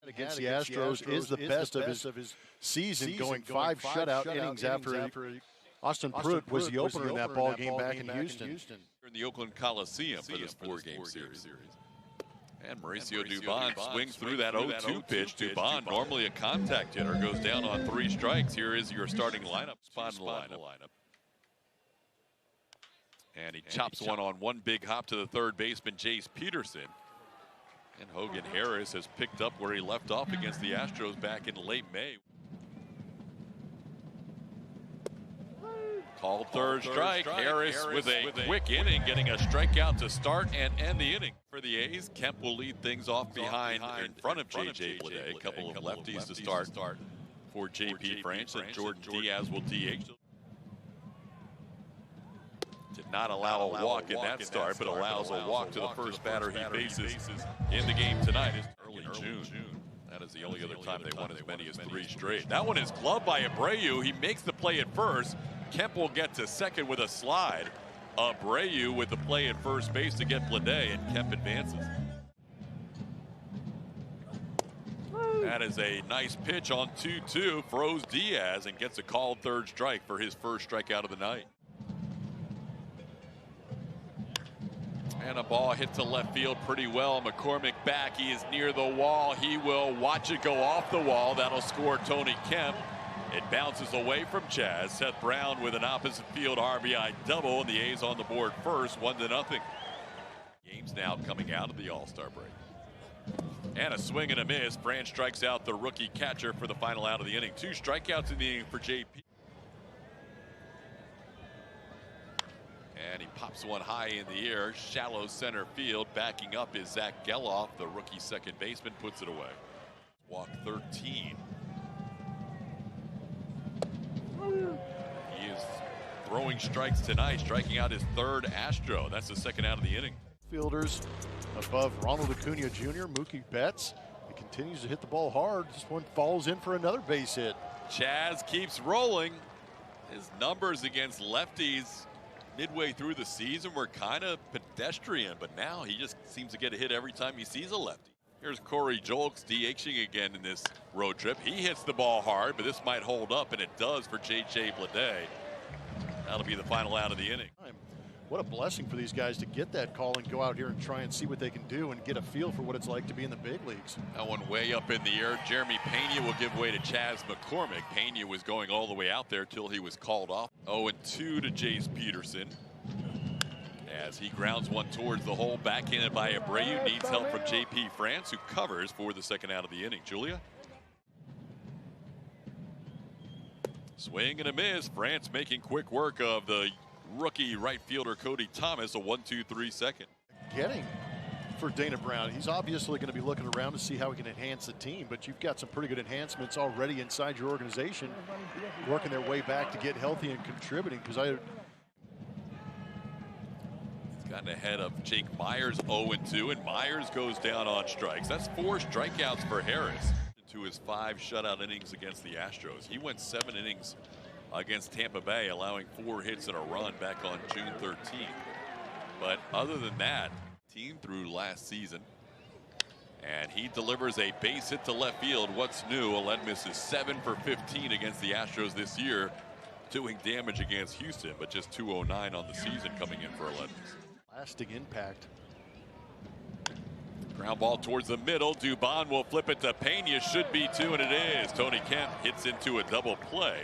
against the Astros is the best of his season, going 5 shutout innings after Austin Pruitt was the opener in that ball game back in Houston. In the Oakland Coliseum for this 4-game series. And Mauricio Dubon swings through that 0-2 pitch. Dubon, normally a contact hitter, goes down on 3 strikes. Here is your starting lineup. Spot in the lineup. And he chops one big hop to the third baseman, Jace Peterson. And Hogan Harris has picked up where he left off against the Astros back in late May. Called third strike. Harris with a quick inning, getting a strikeout to start and end the inning. For the A's, Kemp will lead things off behind in front of J.J. Bleday. A couple of lefties to start for J.P. France, and Jordan Diaz will DH. Did not allow a walk in that start, but allows a walk to the first batter he faces in the game tonight. It's early June. That is the only other time they won as many as 3 straight. That one is gloved by Abreu. He makes the play at first. Kemp will get to second with a slide. Abreu with the play at first base to get Bleday, and Kemp advances. That is a nice pitch on 2-2. Froze Diaz and gets a called third strike for his first strikeout of the night. And a ball hit to left field pretty well. McCormick back. He is near the wall. He will watch it go off the wall. That'll score Tony Kemp. It bounces away from Chaz. Seth Brown with an opposite field RBI double, and the A's on the board first, 1-0. Games now coming out of the All-Star break. And a swing and a miss. France strikes out the rookie catcher for the final out of the inning. 2 strikeouts in the inning for JP. And he pops one high in the air, shallow center field. Backing up is Zach Geloff, the rookie second baseman, puts it away. Walk 13. He is throwing strikes tonight, striking out his 3rd Astro. That's the second out of the inning. Fielders above Ronald Acuna Jr., Mookie Betts. He continues to hit the ball hard. This one falls in for another base hit. Chaz keeps rolling. His numbers against lefties midway through the season were kind of pedestrian, but now he just seems to get a hit every time he sees a lefty. Here's Corey Julks DHing again in this road trip. He hits the ball hard, but this might hold up, and it does for J.J. Bleday. That'll be the final out of the inning. What a blessing for these guys to get that call and go out here and try and see what they can do and get a feel for what it's like to be in the big leagues. That one way up in the air. Jeremy Pena will give way to Chaz McCormick. Pena was going all the way out there till he was called off. 0-2 to Jace Peterson. As he grounds one towards the hole, backhanded by Abreu, needs help from J.P. France, who covers for the second out of the inning. Julia? Swing and a miss. France making quick work of the rookie right fielder Cody Thomas. A 1-2-3 second. Getting for Dana Brown. He's obviously going to be looking around to see how he can enhance the team, but you've got some pretty good enhancements already inside your organization, working their way back to get healthy and contributing. Because gotten ahead of Jake Myers, 0-2, and Myers goes down on strikes. That's 4 strikeouts for Harris into his 5 shutout innings against the Astros. He went 7 innings against Tampa Bay, allowing 4 hits and a run back on June 13th. But other than that, team through last season, and he delivers a base hit to left field. What's new? Aledmus is 7 for 15 against the Astros this year, doing damage against Houston, but just 209 on the season coming in for Aledmus. Lasting impact. Ground ball towards the middle. Dubon will flip it to Pena. Should be 2, and it is. Tony Kemp hits into a double play.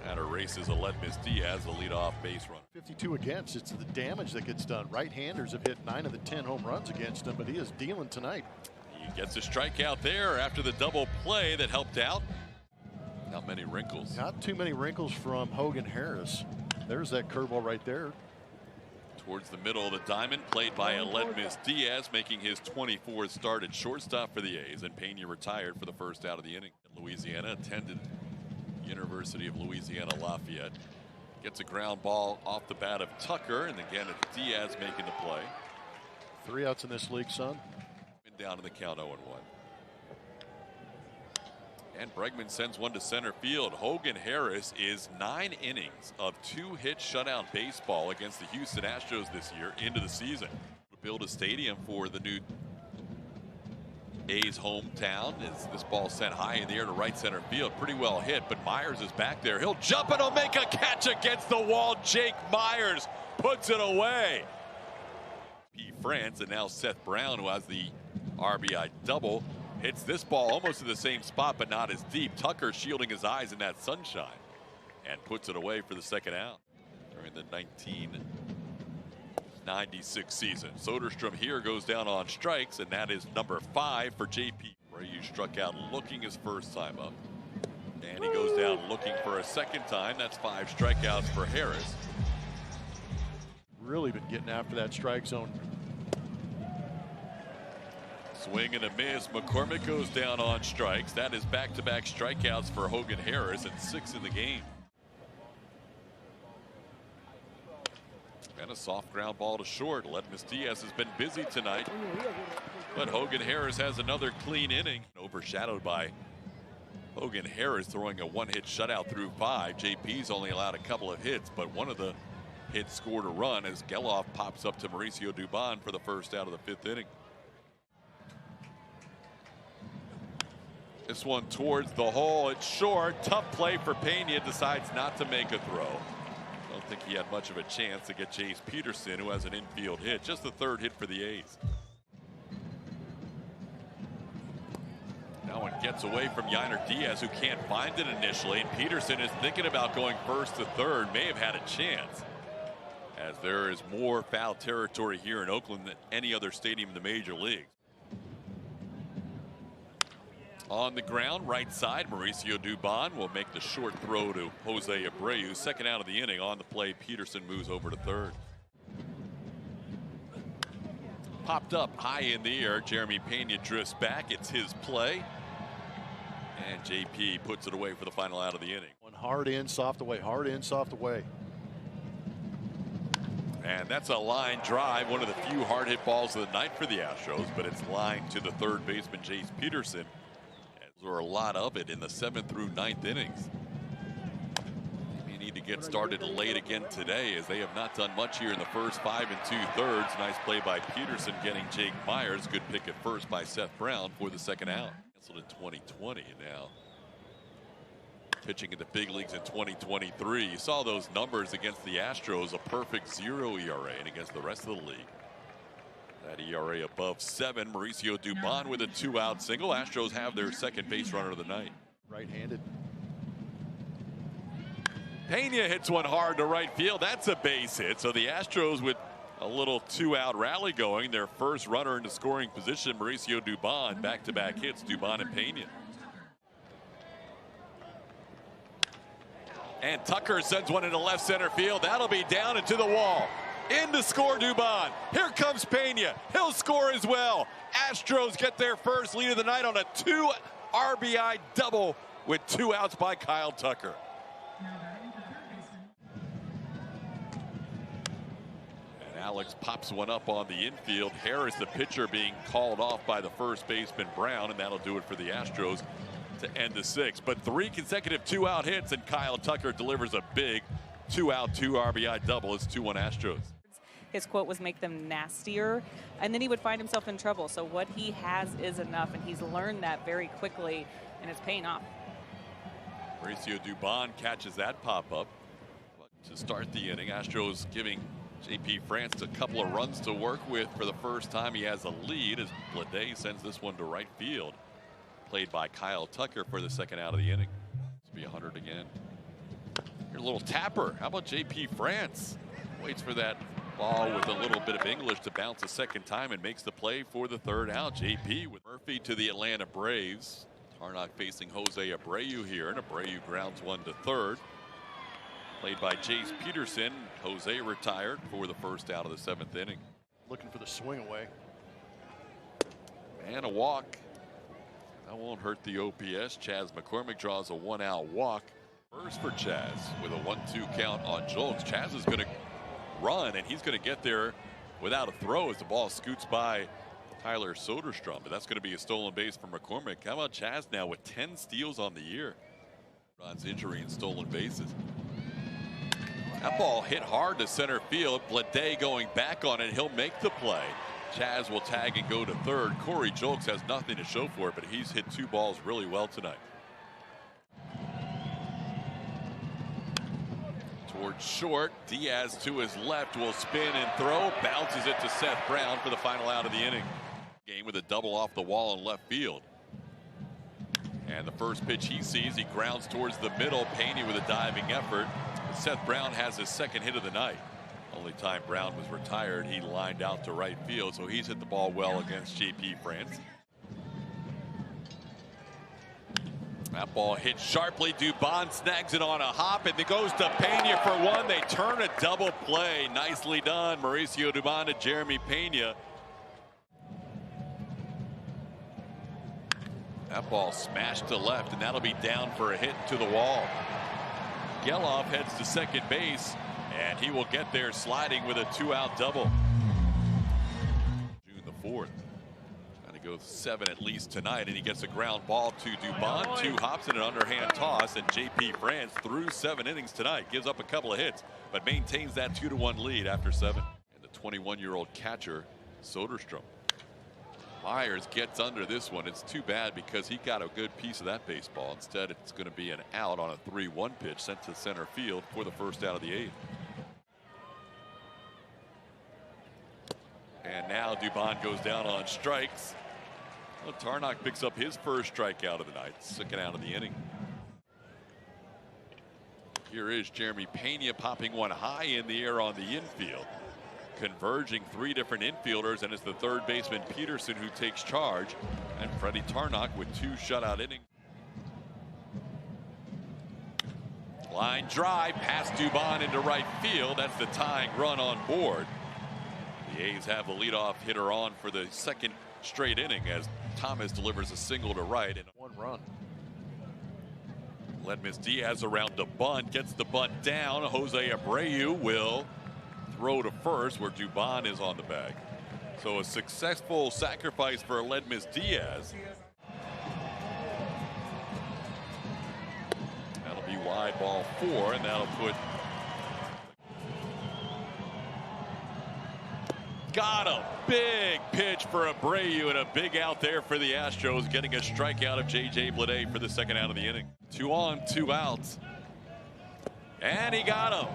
That erases Aledmus Diaz, the leadoff base run. 52 against. It's the damage that gets done. Right-handers have hit 9 of the 10 home runs against him, but he is dealing tonight. He gets a strikeout there after the double play that helped out. Not many wrinkles. Not too many wrinkles from Hogan Harris. There's that curveball right there. Towards the middle of the diamond, played by Aledmus Diaz, making his 24th start at shortstop for the A's, and Pena retired for the first out of the inning. Louisiana attended University of Louisiana Lafayette. Gets a ground ball off the bat of Tucker, and again it's Diaz making the play. 3 outs in this league, son. Down to the count 0-1. And Bregman sends one to center field. Hogan Harris is 9 innings of 2-hit shutout baseball against the Houston Astros this year into the season. To build a stadium for the new A's hometown. As this ball sent high in the air to right center field. Pretty well hit, but Myers is back there. He'll jump and he'll make a catch against the wall. Jake Myers puts it away. France, and now Seth Brown, who has the RBI double, hits this ball almost to the same spot, but not as deep. Tucker shielding his eyes in that sunshine and puts it away for the second out during the 1996 season. Soderstrom here goes down on strikes, and that is number 5 for JP. Abreu struck out looking his first time up, and he goes down looking for a second time. That's 5 strikeouts for Harris. Really been getting after that strike zone. Swing and a miss. McCormick goes down on strikes. That is back-to-back strikeouts for Hogan Harris, and 6 in the game. And a soft ground ball to short. Ledmus Diaz has been busy tonight, but Hogan Harris has another clean inning. Overshadowed by Hogan Harris throwing a 1-hit shutout through 5. JP's only allowed a couple of hits, but one of the hits scored a run as Geloff pops up to Mauricio Dubon for the first out of the 5th inning. This one towards the hole. It's short. Tough play for Pena. Decides not to make a throw. Don't think he had much of a chance to get Chase Peterson, who has an infield hit. Just the 3rd hit for the A's. That one gets away from Yainer Diaz, who can't find it initially. And Peterson is thinking about going first to third. May have had a chance, as there is more foul territory here in Oakland than any other stadium in the major leagues. On the ground, right side, Mauricio Dubon will make the short throw to Jose Abreu. Second out of the inning. On the play, Peterson moves over to third. Popped up high in the air. Jeremy Pena drifts back. It's his play. And JP puts it away for the final out of the inning. One hard in, soft away, hard in, soft away. And that's a line drive, one of the few hard hit balls of the night for the Astros, but it's lined to the third baseman, Chase Peterson. There were a lot of it in the 7th through 9th innings. You need to get started late again today, as they have not done much here in the first 5 2/3. Nice play by Peterson getting Jake Myers. Good pick at first by Seth Brown for the second out. Canceled in 2020, and now pitching in the big leagues in 2023. You saw those numbers against the Astros, a perfect 0 ERA, and against the rest of the league, that ERA above 7. Mauricio Dubon with a 2-out single. Astros have their second base runner of the night. Right-handed. Pena hits one hard to right field. That's a base hit. So the Astros with a little 2-out rally going. Their first runner into scoring position, Mauricio Dubon. Back-to-back hits, Dubon and Pena. And Tucker sends one into left center field. That'll be down and to the wall. In to score Dubon. Here comes Pena. He'll score as well. Astros get their first lead of the night on a 2 RBI double with 2 outs by Kyle Tucker. And Alex pops one up on the infield. Harris, the pitcher, being called off by the first baseman Brown, and that'll do it for the Astros to end the 6th. But 3 consecutive 2-out hits, and Kyle Tucker delivers a big 2-out, 2 RBI double. It's 2-1 Astros. His quote was, "Make them nastier," and then he would find himself in trouble. So what he has is enough, and he's learned that very quickly, and it's paying off. Mauricio Dubon catches that pop-up to start the inning. Astros giving JP France a couple of runs to work with for the first time. He has a lead as Blade sends this one to right field. Played by Kyle Tucker for the second out of the inning. This will be 100 again. Here's a little tapper. How about JP France? Waits for that ball with a little bit of English to bounce a second time and makes the play for the 3rd out. JP with Murphy to the Atlanta Braves. Tarnock facing Jose Abreu here, and Abreu grounds one to third. Played by Chase Peterson. Jose retired for the first out of the 7th inning. Looking for the swing away. And a walk. That won't hurt the OPS. Chas McCormick draws a 1-out walk. First for Chas with a 1-2 count on Jolks. Chas is going to run, and he's going to get there without a throw as the ball scoots by Tyler Soderstrom. But that's going to be a stolen base for McCormick. How about Chas now with 10 steals on the year? Ron's injury and stolen bases. That ball hit hard to center field. Blade going back on it. He'll make the play. Chaz will tag and go to third. Corey Julks has nothing to show for it, but he's hit 2 balls really well tonight. Towards short, Diaz to his left will spin and throw, bounces it to Seth Brown for the final out of the inning. Game with a double off the wall in left field. And the first pitch he sees, he grounds towards the middle. Pena with a diving effort. Seth Brown has his second hit of the night. Only time Brown was retired, he lined out to right field, so he's hit the ball well against JP France. That ball hit sharply. Dubon snags it on a hop, and it goes to Pena for one. They turn a double play. Nicely done, Mauricio Dubon to Jeremy Pena. That ball smashed to left, and that'll be down for a hit to the wall. Geloff heads to second base, and he will get there sliding with a 2-out double. June the 4th. Trying to go 7 at least tonight, and he gets a ground ball to Dubon. 2 hops and an underhand toss, and JP France through 7 innings tonight. Gives up a couple of hits, but maintains that 2-1 lead after 7. And the 21-year-old catcher, Soderstrom. Myers gets under this one. It's too bad because he got a good piece of that baseball. Instead, it's going to be an out on a 3-1 pitch sent to center field for the first out of the 8th. And now Dubon goes down on strikes. Well, Tarnock picks up his first strikeout of the night, second out of the inning. Here is Jeremy Pena popping one high in the air on the infield. Converging 3 different infielders, and it's the third baseman Peterson who takes charge, and Freddie Tarnock with 2 shutout innings. Line drive past Dubon into right field. That's the tying run on board. The A's have the leadoff hitter on for the second straight inning as Thomas delivers a single to right and 1 run. Ledmus Diaz around the bunt, gets the bunt down. Jose Abreu will throw to first where Dubon is on the bag. So a successful sacrifice for Ledmus Diaz. That'll be wide ball 4, and that'll put. Got a big pitch for Abreu and a big out there for the Astros, getting a strikeout of J.J. Bleday for the second out of the inning. 2 on, 2 outs. And he got him.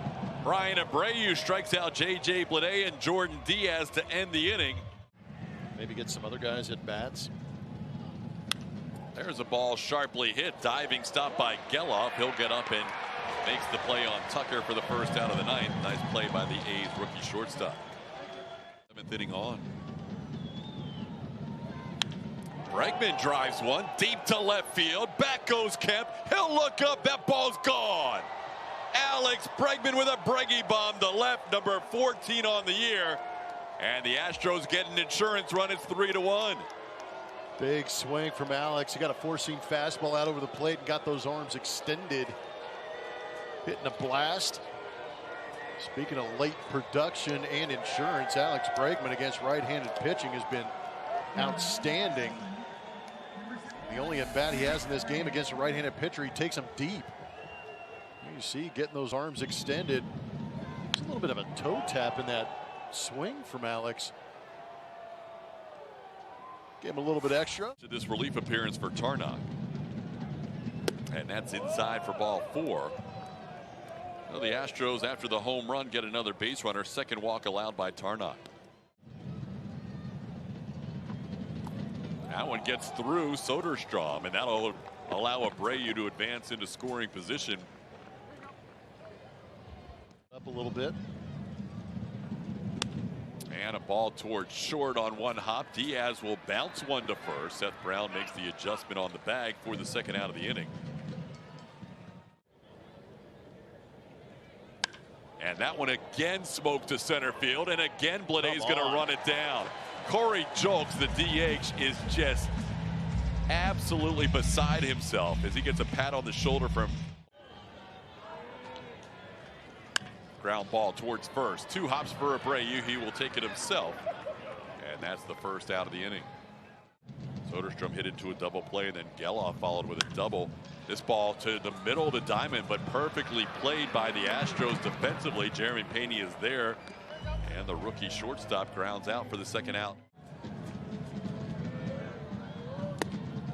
Brian Abreu strikes out J.J. Bleday and Jordan Diaz to end the inning. Maybe get some other guys at bats. There's a ball sharply hit. Diving stop by Geloff. He'll get up and makes the play on Tucker for the first out of the ninth. Nice play by the A's rookie shortstop. 7th inning on. Bregman drives one deep to left field. Back goes Kemp. He'll look up. That ball's gone. Alex Bregman with a Breggy bomb to left, number 14 on the year. And the Astros get an insurance run. It's 3-1. Big swing from Alex. He got a 4-seam fastball out over the plate and got those arms extended. Hitting a blast. Speaking of late production and insurance, Alex Bregman against right-handed pitching has been outstanding. The only at bat he has in this game against a right-handed pitcher, he takes him deep. You see, getting those arms extended. There's a little bit of a toe tap in that swing from Alex. Give him a little bit extra. To this relief appearance for Tarnock. And that's inside for ball 4. Well, the Astros, after the home run, get another base runner. Second walk allowed by Tarnock. That one gets through Soderstrom, and that'll allow Abreu to advance into scoring position. Up a little bit. And a ball towards short on one hop. Diaz will bounce one to first. Seth Brown makes the adjustment on the bag for the second out of the inning. And that one again smoked to center field, and again Bleday's going to run it down. Corey Julks, the DH, is just absolutely beside himself as he gets a pat on the shoulder from. Ground ball towards first. 2 hops for Abreu. He will take it himself. And that's the first out of the inning. Soderstrom hit into a double play, and then Geloff followed with a double. This ball to the middle of the diamond, but perfectly played by the Astros defensively. Jeremy Pena is there, and the rookie shortstop grounds out for the second out.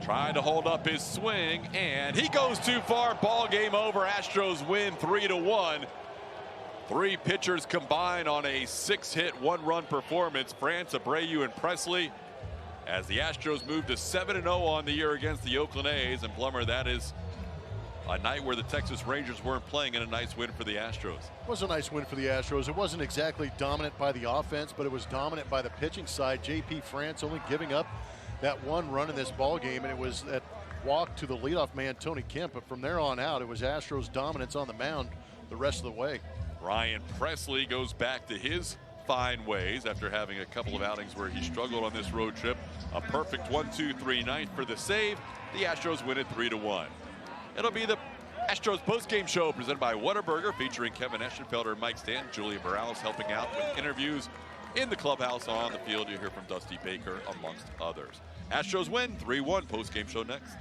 Trying to hold up his swing, and he goes too far. Ball game over. Astros win 3-1. 3 pitchers combined on a 6-hit, 1-run performance. France, Abreu, and Presley. As the Astros move to 7-0 on the year against the Oakland A's. And Plummer, that is a night where the Texas Rangers weren't playing, and a nice win for the Astros. It was a nice win for the Astros. It wasn't exactly dominant by the offense, but it was dominant by the pitching side. J.P. France only giving up that 1 run in this ball game, and it was that walk to the leadoff man, Tony Kemp. But from there on out, it was Astros dominance on the mound the rest of the way. Ryan Presley goes back to his fine ways after having a couple of outings where he struggled on this road trip. A perfect 1-2-3 ninth for the save. The Astros win it 3-1. It'll be the Astros postgame show presented by Whataburger, featuring Kevin Eschenfelder and Mike Stanton. Julia Morales helping out with interviews in the clubhouse. On the field, you hear from Dusty Baker, amongst others. Astros win 3-1. Postgame show next.